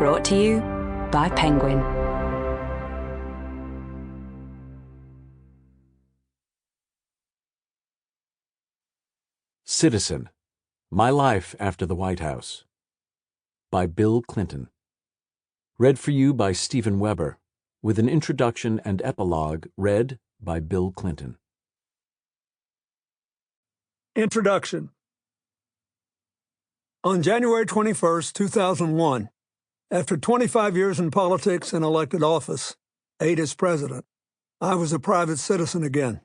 Brought to you by Penguin. Citizen: My Life After the White House by Bill Clinton. Read for you by Stephen Weber, with an introduction and epilogue read by Bill Clinton. Introduction. On January 21, 2001, after 25 years in politics and elected office, 8 as president, I was a private citizen again.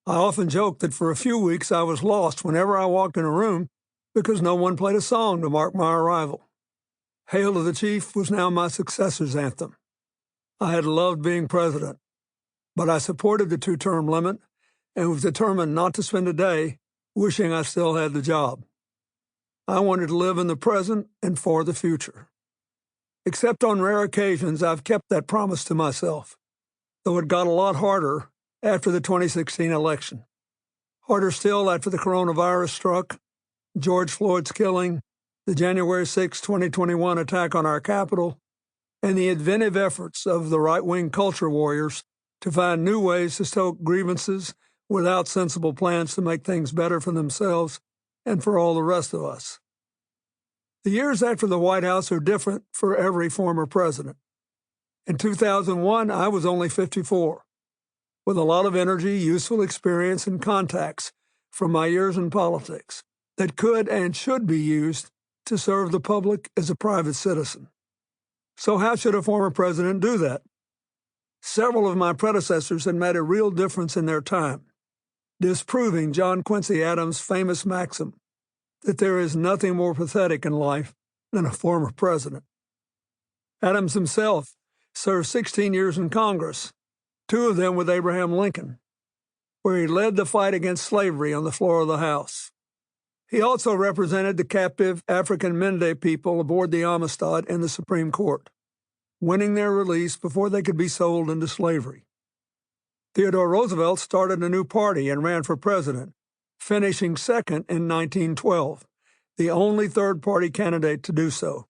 I often joke that for a few weeks I was lost whenever I walked in a room because no one played a song to mark my arrival. Hail to the Chief was now my successor's anthem. I had loved being president, but I supported the 2-term limit and was determined not to spend a day wishing I still had the job. I wanted to live in the present and for the future. Except on rare occasions, I've kept that promise to myself, though it got a lot harder after the 2016 election. Harder still after the coronavirus struck, George Floyd's killing, the January 6, 2021 attack on our Capitol, and the inventive efforts of the right-wing culture warriors to find new ways to stoke grievances without sensible plans to make things better for themselves and for all the rest of us. The years after the White House are different for every former president. In 2001, I was only 54. With a lot of energy, useful experience, and contacts from my years in politics that could and should be used to serve the public as a private citizen. So how should a former president do that? Several of my predecessors had made a real difference in their time, disproving John Quincy Adams' famous maxim that there is nothing more pathetic in life than a former president. Adams himself served 16 years in Congress, 2 of them with Abraham Lincoln, where he led the fight against slavery on the floor of the House. He also represented the captive African Mende people aboard the Amistad in the Supreme Court, winning their release before they could be sold into slavery. Theodore Roosevelt started a new party and ran for president, finishing second in 1912, the only third-party candidate to do so.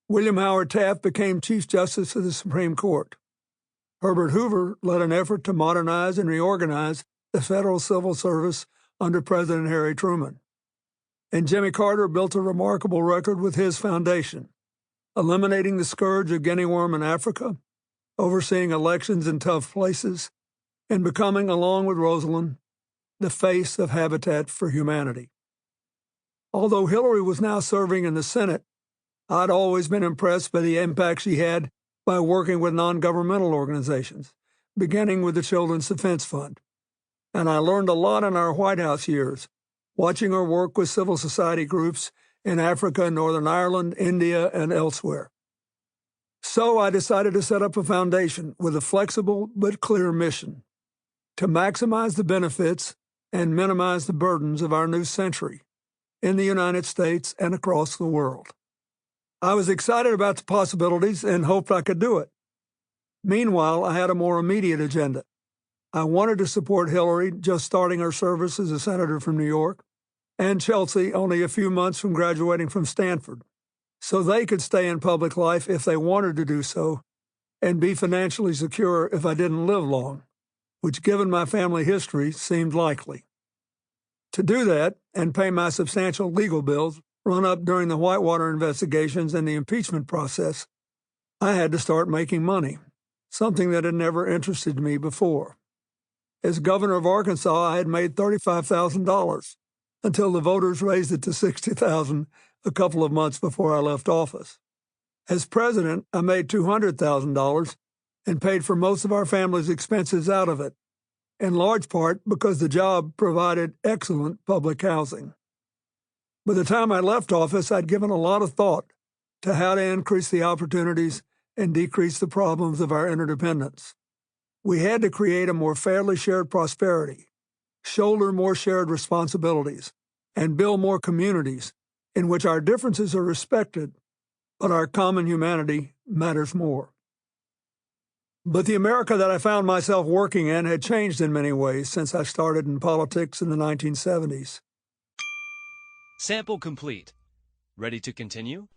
William Howard Taft became Chief Justice of the Supreme Court. Herbert Hoover led an effort to modernize and reorganize the federal civil service under President Harry Truman. And Jimmy Carter built a remarkable record with his foundation, eliminating the scourge of guinea worm in Africa, overseeing elections in tough places, and becoming, along with Rosalind, the face of Habitat for Humanity. Although Hillary was now serving in the Senate, I'd always been impressed by the impact she had by working with non-governmental organizations, beginning with the Children's Defense Fund. And I learned a lot in our White House years, watching her work with civil society groups in Africa, Northern Ireland, India, and elsewhere. So I decided to set up a foundation with a flexible but clear mission to maximize the benefits and minimize the burdens of our new century in the United States and across the world. I was excited about the possibilities and hoped I could do it. Meanwhile, I had a more immediate agenda. I wanted to support Hillary, just starting her service as a senator from New York, and Chelsea, only a few months from graduating from Stanford, so they could stay in public life if they wanted to do so and be financially secure if I didn't live long, which, given my family history, seemed likely. To do that and pay my substantial legal bills run up during the Whitewater investigations and the impeachment process, I had to start making money, something that had never interested me before. As governor of Arkansas, I had made $35,000 until the voters raised it to $60,000 a couple of months before I left office. As president, I made $200,000 and paid for most of our family's expenses out of it, in large part because the job provided excellent public housing. By the time I left office, I'd given a lot of thought to how to increase the opportunities and decrease the problems of our interdependence. We had to create a more fairly shared prosperity, shoulder more shared responsibilities, and build more communities in which our differences are respected, but our common humanity matters more. But the America that I found myself working in had changed in many ways since I started in politics in the 1970s. Sample complete. Ready to continue?